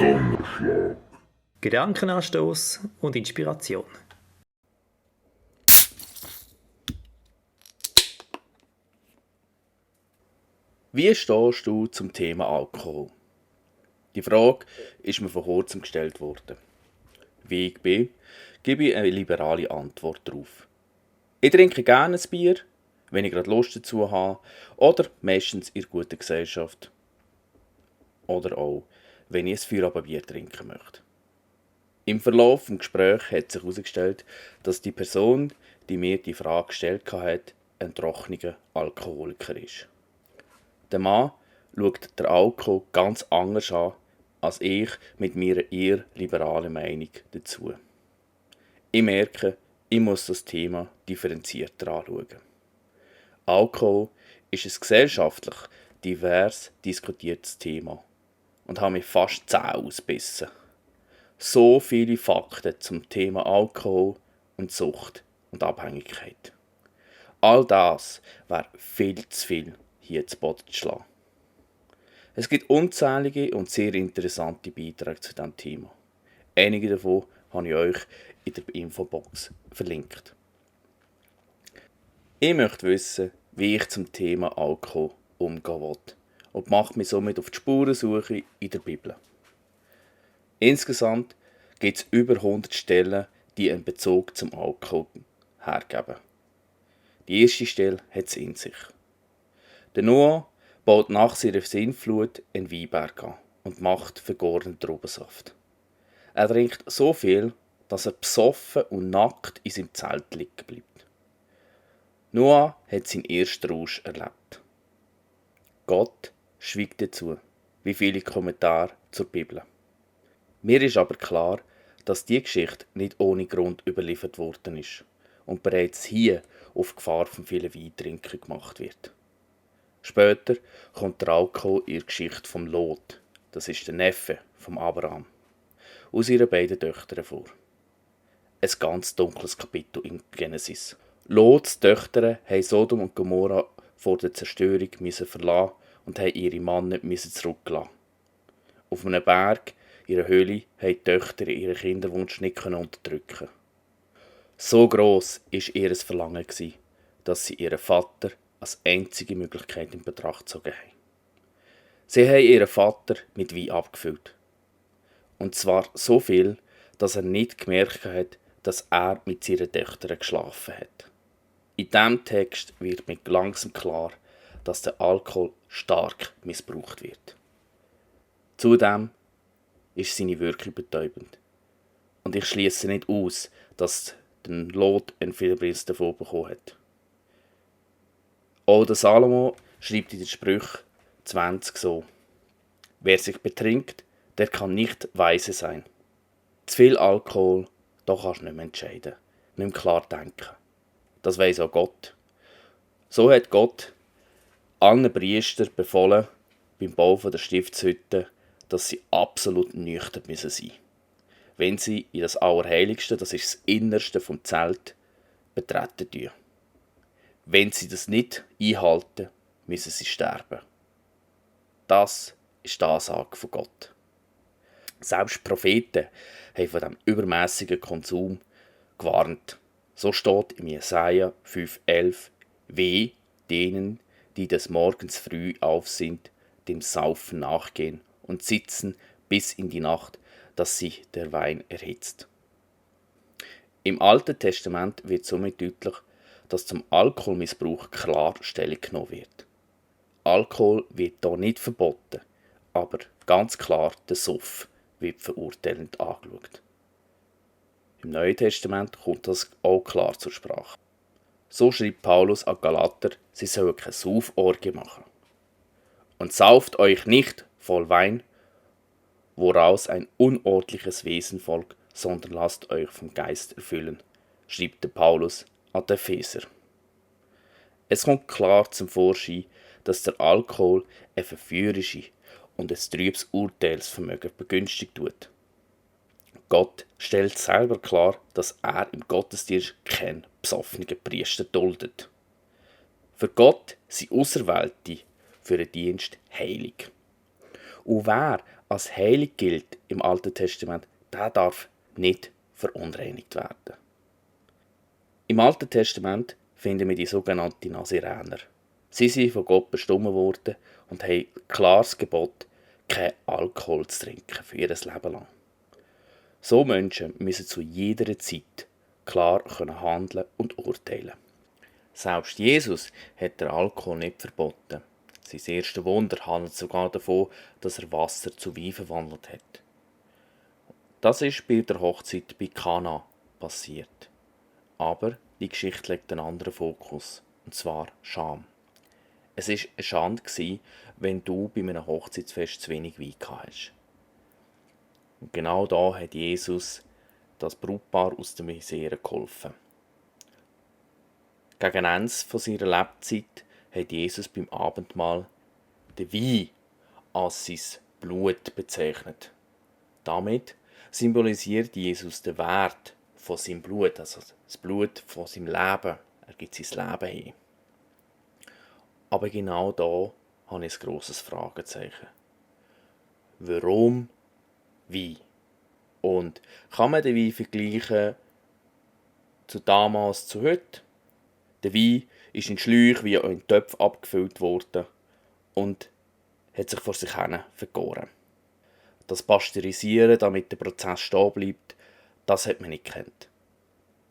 Donnerschlag. Gedankenanstoß und Inspiration. Wie stehst du zum Thema Alkohol? Die Frage ist mir vor kurzem gestellt worden. Wie ich bin, gebe ich eine liberale Antwort darauf. Ich trinke gerne ein Bier, wenn ich gerade Lust dazu habe, oder meistens in guter Gesellschaft. Oder auch, wenn ich ein Feierabendbier trinken möchte. Im Verlauf des Gesprächs hat sich herausgestellt, dass die Person, die mir die Frage gestellt hat, ein trockener Alkoholiker ist. Der Mann schaut den Alkohol ganz anders an, als ich mit meiner eher liberalen Meinung dazu. Ich merke, ich muss das Thema differenzierter anschauen. Alkohol ist ein gesellschaftlich divers diskutiertes Thema und habe mich fast Zähne ausgebissen. So viele Fakten zum Thema Alkohol und Sucht und Abhängigkeit. All das wäre viel zu viel hier zu Boden zu schlagen. Es gibt unzählige und sehr interessante Beiträge zu diesem Thema. Einige davon habe ich euch in der Infobox verlinkt. Ich möchte wissen, wie ich zum Thema Alkohol umgehen will und mache mich somit auf die Spurensuche in der Bibel. Insgesamt gibt es über 100 Stellen, die einen Bezug zum Alkohol hergeben. Die erste Stelle hat es in sich. Der Noah baut nach seiner Sintflut einen Weinberg an und macht vergorenen Traubensaft. Er trinkt so viel, dass er besoffen und nackt in seinem Zelt liegen bleibt. Noah hat seinen ersten Rausch erlebt. Gott schweigt dazu, wie viele Kommentare zur Bibel. Mir ist aber klar, dass die Geschichte nicht ohne Grund überliefert worden ist und bereits hier auf Gefahr von vielen Weintrinken gemacht wird. Später kommt der Alkohol in der Geschichte vom Lot, das ist der Neffe von Abraham, aus ihren beiden Töchtern vor. Ein ganz dunkles Kapitel in Genesis. Lots Töchter haben Sodom und Gomorra vor der Zerstörung verlassen und haben ihre Männer zurückgelassen. Auf einem Berg, in einer Höhle, haben die Töchter ihren Kinderwunsch nicht unterdrücken. So gross war ihr Verlangen, dass sie ihren Vater als einzige Möglichkeit in Betracht gezogen haben. Sie haben ihren Vater mit Wein abgefüllt. Und zwar so viel, dass er nicht gemerkt hat, dass er mit seinen Töchtern geschlafen hat. In diesem Text wird mir langsam klar, dass der Alkohol stark missbraucht wird. Zudem ist seine Wirkung betäubend. Und ich schließe nicht aus, dass der Lot einen Fehlpreis davon bekommen hat. Auch der Salomo schreibt in den Sprüchen 20 so: Wer sich betrinkt, der kann nicht weise sein. Zu viel Alkohol, da kannst du nicht mehr entscheiden, nicht mehr klar denken. Das weiss auch Gott. So hat Gott allen Priestern befohlen, beim Bau der Stiftshütte, dass sie absolut nüchtern sein müssen, wenn sie in das Allerheiligste, das ist das Innerste vom Zelt, betreten tun. Wenn sie das nicht einhalten, müssen sie sterben. Das ist die Ansage von Gott. Selbst Propheten haben von diesem übermässigen Konsum gewarnt. So steht im Jesaja 5,11: Weh denen, die des Morgens früh auf sind, dem Saufen nachgehen und sitzen bis in die Nacht, dass sich der Wein erhitzt. Im Alten Testament wird somit deutlich, dass zum Alkoholmissbrauch klar Stellung genommen wird. Alkohol wird hier nicht verboten, aber ganz klar der Suff wird verurteilend angeschaut. Im Neuen Testament kommt das auch klar zur Sprache. So schreibt Paulus an Galater, sie sollen keine Sauforgie machen. Und sauft euch nicht voll Wein, woraus ein unordentliches Wesen folgt, sondern lasst euch vom Geist erfüllen, schreibt der Paulus an die Epheser. Es kommt klar zum Vorschein, dass der Alkohol eine verführerische und ein trübes Urteilsvermögen begünstigt tut. Gott stellt selber klar, dass er im Gottesdienst keinen besoffenen Priester duldet. Für Gott sind Auserwählte für den Dienst heilig. Und wer als heilig gilt im Alten Testament, der darf nicht verunreinigt werden. Im Alten Testament finden wir die sogenannten Naziräner. Sie sind von Gott bestimmt worden und haben klares Gebot, kein Alkohol zu trinken für ihr Leben lang. So Menschen müssen zu jeder Zeit klar handeln und urteilen. Selbst Jesus hat den Alkohol nicht verboten. Sein erstes Wunder handelt sogar davon, dass er Wasser zu Wein verwandelt hat. Das ist bei der Hochzeit bei Kana passiert. Aber die Geschichte legt einen anderen Fokus, und zwar Scham. Es war eine Schande, wenn du bei einem Hochzeitsfest zu wenig Wein hast. Und genau da hat Jesus das Brautpaar aus der Misere geholfen. Gegen Ende seiner Lebzeit hat Jesus beim Abendmahl den Wein als sein Blut bezeichnet. Damit symbolisiert Jesus den Wert von seinem Blut, also das Blut von seinem Leben. Er gibt sein Leben hin. Aber genau da habe ich ein grosses Fragezeichen. Warum Wein? Und kann man den Wein vergleichen zu damals, zu heute? Der Wein ist in Schläuche wie in Töpfen abgefüllt worden und hat sich vor sich hin vergoren. Das Pasteurisieren, damit der Prozess stehen bleibt, das hat man nicht gekannt.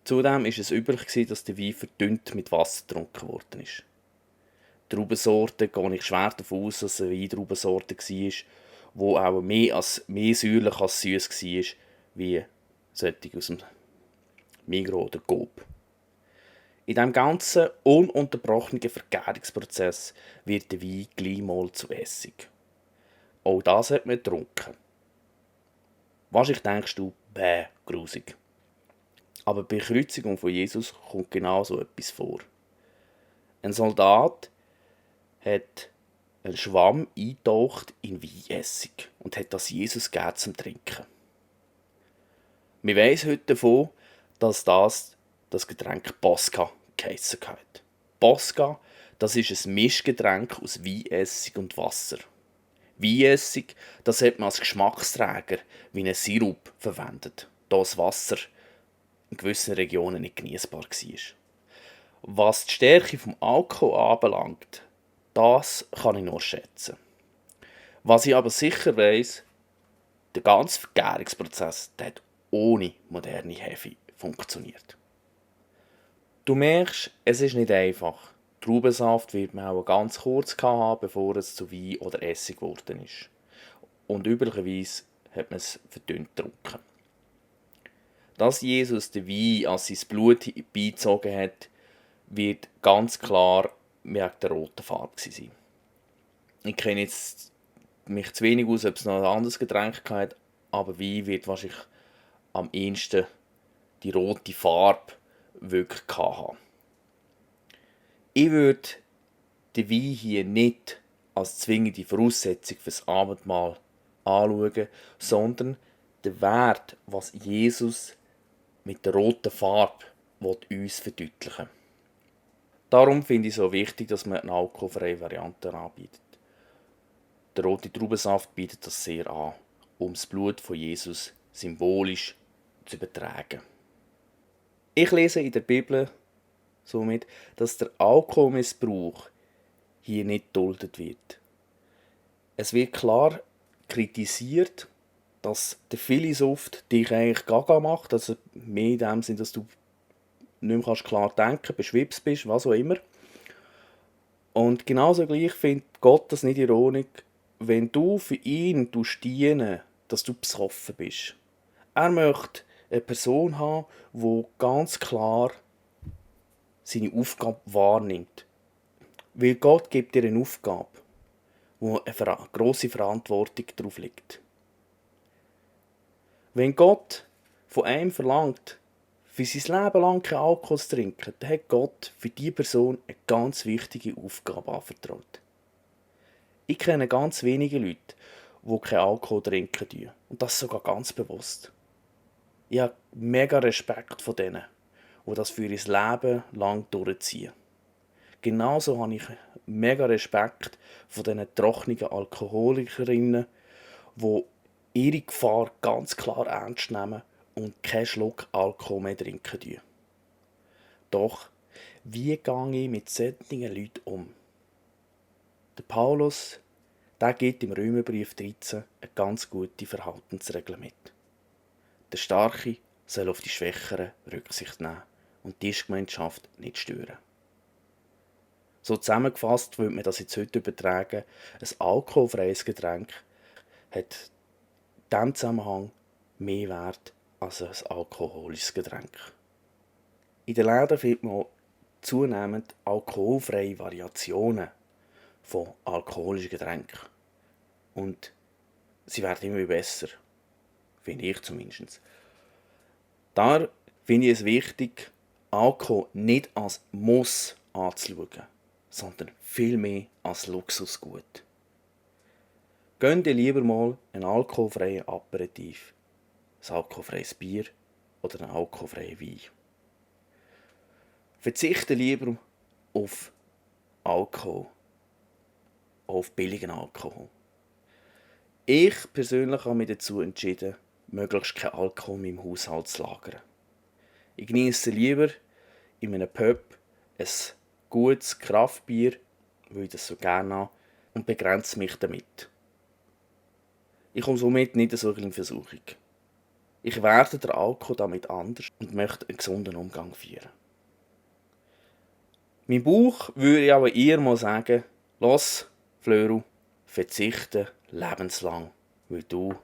Zudem war es üblich, dass der Wein verdünnt mit Wasser getrunken worden ist. Traubensorte gehe ich schwer davon aus, dass es eine Weintraubensorte war, die auch mehr säuerlich als süß war, wie solche aus dem Migros oder Coop. In diesem ganzen ununterbrochenen Vergärungsprozess wird der Wein gleich mal zu Essig. Auch das hat man getrunken. Wahrscheinlich denkst du, grusig. Aber bei der Kreuzigung von Jesus kommt genau so etwas vor. Ein Soldat hat einen Schwamm eingetaucht in Weinessig und hat das Jesus gegeben zum Trinken. Wir wissen heute davon, dass das Getränk Bosca geheissen hat. Bosca, das ist ein Mischgetränk aus Weinessig und Wasser. Weinessig, das hat man als Geschmacksträger wie einen Sirup verwendet, da das Wasser in gewissen Regionen nicht genießbar war. Was die Stärke vom Alkohol anbelangt, das kann ich nur schätzen. Was ich aber sicher weiss, der ganze Vergärungsprozess der hat ohne moderne Hefe funktioniert. Du merkst, es ist nicht einfach. Traubensaft wird man auch ganz kurz haben, bevor es zu Wein oder Essig geworden ist. Und üblicherweise hat man es verdünnt getrunken. Dass Jesus den Wein als sein Blut beizogen hat, wird ganz klar wegen der roten Farbe sein. Ich kenne jetzt mich zu wenig aus, ob es noch ein anderes Getränk hat, aber Wein wird wahrscheinlich am ehesten die rote Farbe wirklich haben. Ich würde den Wein hier nicht als zwingende Voraussetzung für das Abendmahl anschauen, sondern den Wert, was Jesus mit der roten Farbe uns verdeutlichen will. Darum finde ich es so wichtig, dass man eine alkoholfreie Variante anbietet. Der rote Traubensaft bietet das sehr an, um das Blut von Jesus symbolisch zu übertragen. Ich lese in der Bibel somit, dass der Alkoholmissbrauch hier nicht geduldet wird. Es wird klar kritisiert, dass der viele Suft dich eigentlich gaga macht, also mehr in dem Sinn, dass du nicht mehr klar denken kannst, beschwipst bist, was auch immer. Und genauso gleich findet Gott das nicht ironisch, wenn du für ihn dienen, dass du besoffen bist. Er möchte eine Person haben, die ganz klar seine Aufgabe wahrnimmt. Weil Gott gibt dir eine Aufgabe, wo eine grosse Verantwortung darauf liegt. Wenn Gott von einem verlangt, für sein Leben lang keinen Alkohol zu trinken, dann hat Gott für diese Person eine ganz wichtige Aufgabe anvertraut. Ich kenne ganz wenige Leute, die keinen Alkohol trinken. Und das sogar ganz bewusst. Ich habe mega Respekt vor denen, die das für ihr Leben lang durchziehen. Genauso habe ich mega Respekt vor diesen trockenen Alkoholikerinnen, die ihre Gefahr ganz klar ernst nehmen und keinen Schluck Alkohol mehr trinken tun. Doch, wie gehe ich mit solchen Leuten um? Der Paulus, der gibt im Römerbrief 13 eine ganz gute Verhaltensregel mit. Der Starke soll auf die Schwächeren Rücksicht nehmen und die Tischgemeinschaft nicht stören. So zusammengefasst würde man das jetzt heute übertragen: ein alkoholfreies Getränk hat in diesem Zusammenhang mehr Wert als ein alkoholisches Getränk. In den Läden findet man zunehmend alkoholfreie Variationen von alkoholischen Getränken. Und sie werden immer besser, finde ich zumindest. Da finde ich es wichtig, Alkohol nicht als Muss anzuschauen, sondern vielmehr als Luxusgut. Gönnt ihr lieber mal einen alkoholfreien Aperitif, ein alkoholfreies Bier oder einen alkoholfreien Wein. Verzichte lieber auf Alkohol, auf billigen Alkohol. Ich persönlich habe mich dazu entschieden, möglichst keinen Alkohol in meinem Haushalt zu lagern. Ich genieße lieber in einem Pub ein gutes Kraftbier, weil ich das so gerne habe, und begrenze mich damit. Ich komme somit nicht so in Versuchung. Ich werte den Alkohol damit anders und möchte einen gesunden Umgang führen. Mein Bauch würde aber eher mal sagen: Los, Flöru, verzichte lebenslang, weil du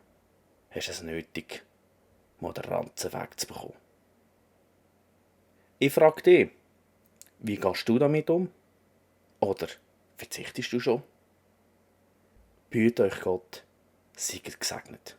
hast es nötig, mal den Ranzen wegzubekommen. Ich frage dich, wie gehst du damit um? Oder verzichtest du schon? Behüte euch Gott, seid gesegnet.